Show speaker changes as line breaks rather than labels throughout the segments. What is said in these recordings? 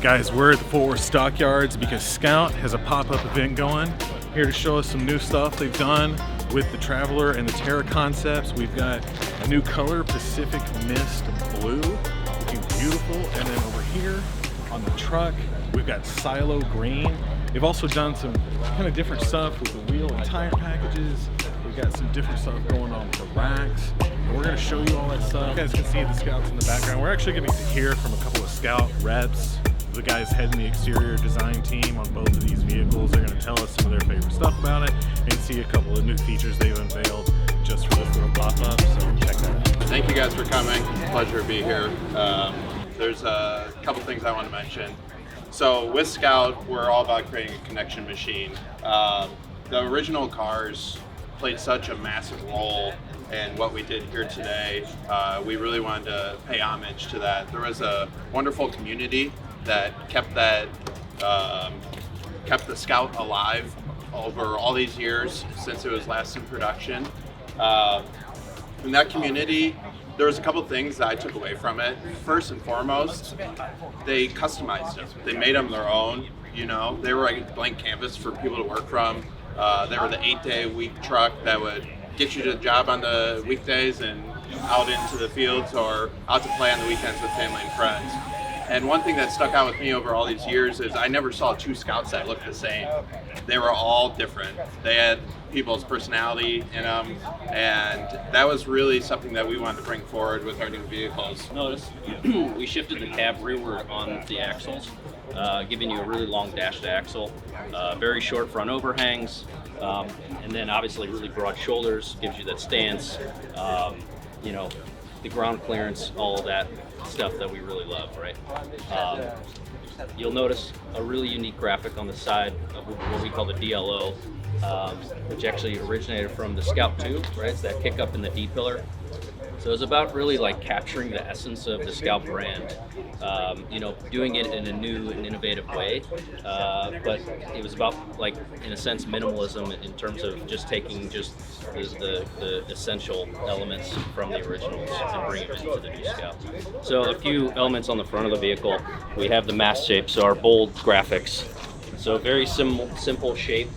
Guys, we're at the Fort Worth Stockyards because Scout has a pop-up event going. Here to show us some new stuff they've done with the Traveler and the Terra concepts. We've got a new color, Pacific Mist Blue, looking beautiful. And then over here on the truck, we've got Silo Green. They've also done some kind of different stuff with the wheel and tire packages. We've got some different stuff going on with the racks. And we're gonna show you all that stuff. You guys can see the Scouts in the background. We're actually gonna hear from a couple of Scout reps, the guys heading the exterior design team on both of these vehicles. They're going to tell us some of their favorite stuff about it and see a couple of new features they've unveiled just for this little pop-up, so check that out.
Thank you guys for coming. Pleasure to be here. There's a couple things I want to mention. So with Scout, we're all about creating a connection machine. The original cars played such a massive role in what we did here today. We really wanted to pay homage to that. There was a wonderful community that kept the Scout alive over all these years since it was last in production. In that community, there was a couple things that I took away from it. First and foremost, they customized them. They made them their own. You know, they were like a blank canvas for people to work from. They were the 8-day-a-week truck that would get you to the job on the weekdays and out into the fields or out to play on the weekends with family and friends. And one thing that stuck out with me over all these years is I never saw two Scouts that looked the same. They were all different. They had people's personality in them, and that was really something that we wanted to bring forward with our new vehicles.
Notice we shifted the cab rearward on the axles, giving you a really long dashed axle, very short front overhangs, and then obviously really broad shoulders, gives you that stance, you know, the ground clearance, all of that stuff that we really love, right? You'll notice a really unique graphic on the side of what we call the DLO, which actually originated from the Scout 2, right? It's that kick up in the D-pillar. So it's about really like capturing the essence of the Scout brand, you know, doing it in a new and innovative way, but it was about, like, in a sense, minimalism in terms of just taking just the essential elements from the originals and bringing it into the new Scout. So a few elements on the front of the vehicle. We have the mast shape, so our bold graphics. So very simple shape.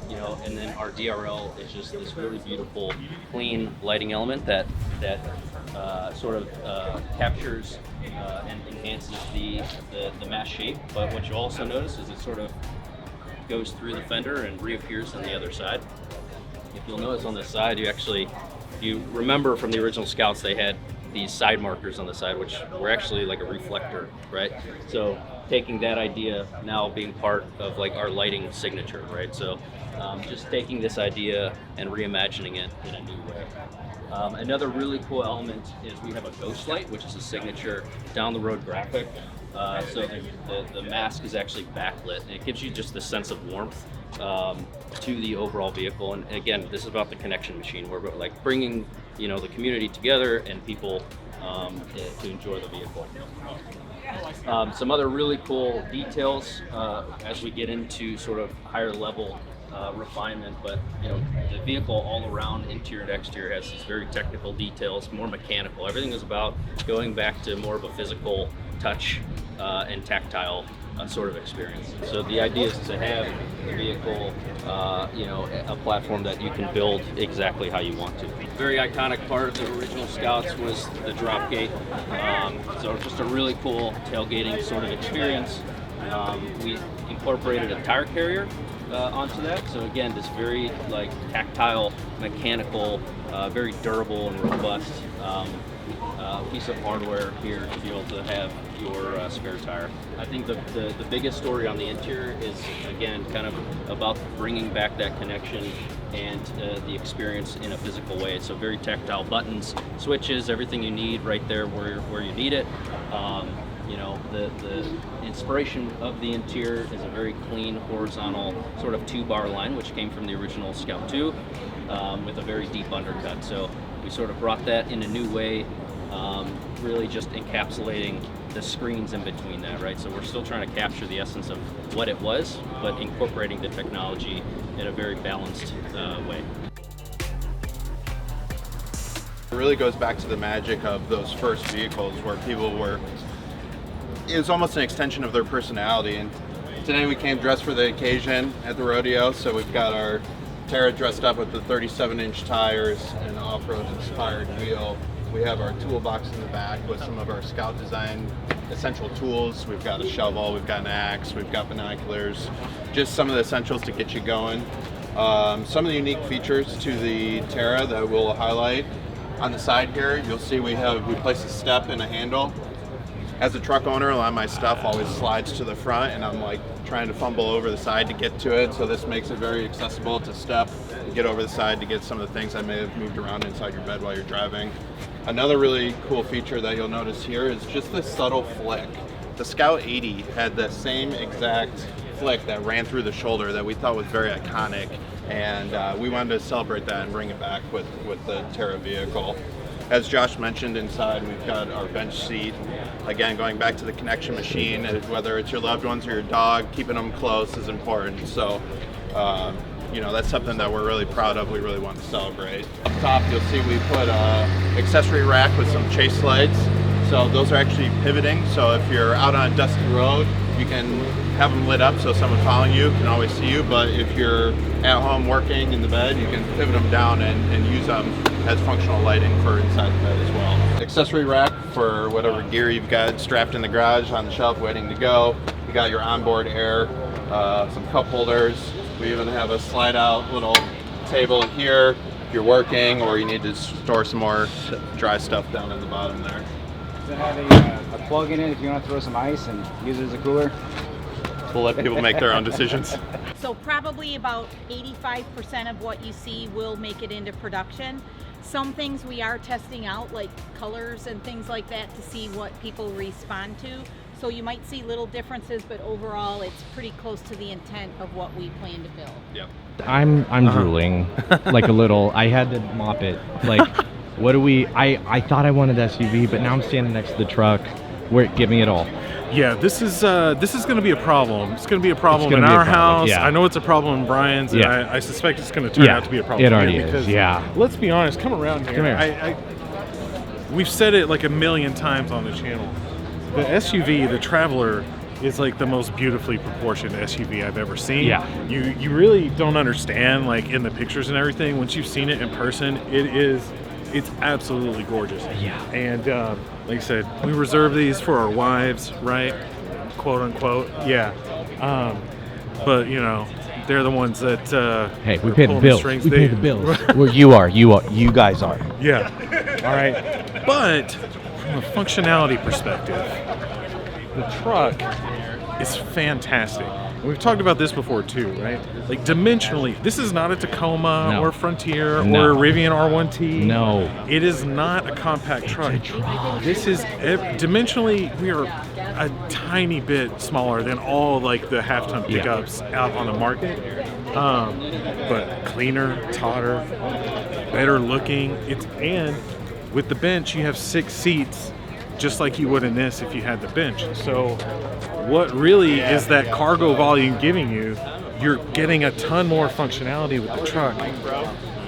You know, and then our DRL is just this really beautiful, clean lighting element that sort of captures and enhances the mast shape. But what you also notice is it sort of goes through the fender and reappears on the other side. If you'll notice on the side, you remember from the original Scouts, they had these side markers on the side, which were actually like a reflector, right? So taking that idea now being part of like our lighting signature, right? So just taking this idea and reimagining it in a new way. Another really cool element is we have a ghost light, which is a signature down the road graphic. So the mask is actually backlit, and it gives you just the sense of warmth to the overall vehicle. And again, this is about the connection machine. We're like bringing, you know, the community together and people to enjoy the vehicle. Some other really cool details as we get into sort of higher level refinement, but you know, the vehicle all around, interior and exterior, has these very technical details, more mechanical. Everything is about going back to more of a physical touch and tactile sort of experience. So the idea is to have the vehicle, you know, a platform that you can build exactly how you want to. Very iconic part of the original Scouts was the drop gate. So just a really cool tailgating sort of experience. We incorporated a tire carrier onto that. So again, this very like tactile, mechanical, very durable and robust piece of hardware here to be able to have your spare tire. I think the biggest story on the interior is, again, kind of about bringing back that connection and the experience in a physical way. So very tactile buttons, switches, everything you need right there where you need it. You know, the inspiration of the interior is a very clean, horizontal sort of 2-bar line, which came from the original Scout 2 with a very deep undercut. So we sort of brought that in a new way, really just encapsulating the screens in between that, right? So we're still trying to capture the essence of what it was, but incorporating the technology in a very balanced way.
It really goes back to the magic of those first vehicles where people were is almost an extension of their personality. And today we came dressed for the occasion at the rodeo, so we've got our Terra dressed up with the 37-inch tires and off-road inspired wheel. We have our toolbox in the back with some of our Scout design essential tools. We've got a shovel, we've got an axe, we've got binoculars, just some of the essentials to get you going. Some of the unique features to the Terra that we'll highlight. On the side here, you'll see we place a step and a handle. As a truck owner, a lot of my stuff always slides to the front and I'm like trying to fumble over the side to get to it. So this makes it very accessible to step and get over the side to get some of the things I may have moved around inside your bed while you're driving. Another really cool feature that you'll notice here is just this subtle flick. The Scout 80 had the same exact flick that ran through the shoulder that we thought was very iconic, and we wanted to celebrate that and bring it back with the Terra vehicle. As Josh mentioned, inside we've got our bench seat. Again, going back to the connection machine, whether it's your loved ones or your dog, keeping them close is important. So, you know, that's something that we're really proud of. We really want to celebrate. Up top, you'll see we put an accessory rack with some chase lights. So those are actually pivoting. So if you're out on a dusty road, you can have them lit up so someone following you can always see you. But if you're at home working in the bed, you can pivot them down and use them as functional lighting for inside the bed as well. Accessory rack for whatever gear you've got strapped in the garage on the shelf waiting to go. You got your onboard air, some cup holders. We even have a slide out little table here if you're working or you need to store some more dry stuff down in the bottom there.
Does it have a plug in it if you want to throw some ice and use it as a cooler?
We'll let people make their own decisions.
So probably about 85% of what you see will make it into production. Some things we are testing out, like colors and things like that, to see what people respond to. So you might see little differences, but overall it's pretty close to the intent of what we plan to build.
Yep.
I'm drooling like a little. I had to mop it. Like, what do we? I thought I wanted SUV, but now I'm standing next to the truck. We're giving it all.
Yeah, this is going to be a problem. It's going to be a problem in our house.
Yeah.
I know it's a problem in Brian's. And
Yeah.
I suspect it's going to turn out to be a problem.
It already
here because,
is. Yeah.
Let's be honest. Come around here.
Come here.
We've said it like a million times on the channel. The SUV, the Traveler, is like the most beautifully proportioned SUV I've ever seen.
Yeah.
You really don't understand, like in the pictures and everything. Once you've seen it in person, it's absolutely gorgeous.
Yeah.
And like I said, we reserve these for our wives, right? Quote unquote. Yeah. But you know, they're the ones that
Hey, we
are
pay the
pulling
bills.
strings.
We pay the bills. Well, you guys are.
Yeah. All right. But from a functionality perspective, the truck is fantastic. And we've talked about this before too, right? Like dimensionally, this is not a Tacoma or Frontier or a Rivian R1T.
No.
It is not a compact truck. This is dimensionally, we are a tiny bit smaller than all like the half-ton pickups out on the market. But cleaner, tauter, better looking. And with the bench, you have 6 seats, just like you would in this if you had the bench. So what really is that cargo volume giving you? You're getting a ton more functionality with the truck.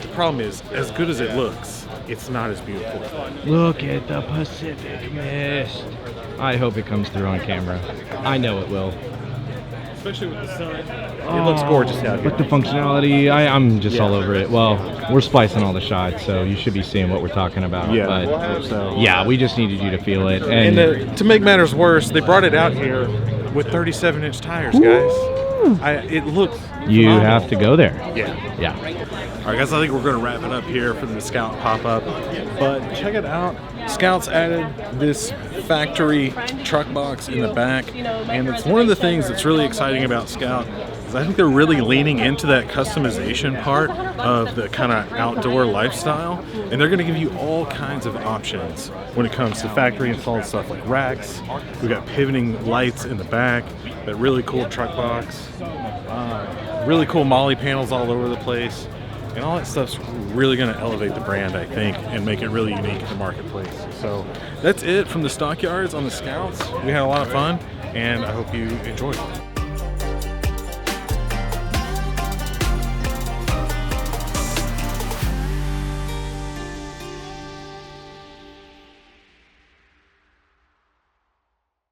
The problem is, as good as it looks, it's not as beautiful.
Look at the Pacific Mist. I hope it comes through on camera. I know it will.
Especially with the sun. It looks gorgeous out here.
With the functionality, I'm just all over it. Well, we're splicing all the shots, so you should be seeing what we're talking about.
Yeah.
But yeah, we just needed you to feel it.
And to make matters worse, they brought it out here with 37-inch tires, guys. It looks
you
phenomenal.
have to go there.
Yeah.
Yeah.
All right, guys, I think we're going to wrap it up here for the Scout pop-up. But check it out. Scout's added this factory truck box in the back. And it's one of the things that's really exciting about Scout is I think they're really leaning into that customization part of the kind of outdoor lifestyle. And they're going to give you all kinds of options when it comes to factory installed stuff like racks. We've got pivoting lights in the back, that really cool truck box, really cool molly panels all over the place. And all that stuff's really going to elevate the brand, I think, and make it really unique in the marketplace. So that's it from the stockyards on the Scouts. We had a lot of fun, and I hope you enjoyed it.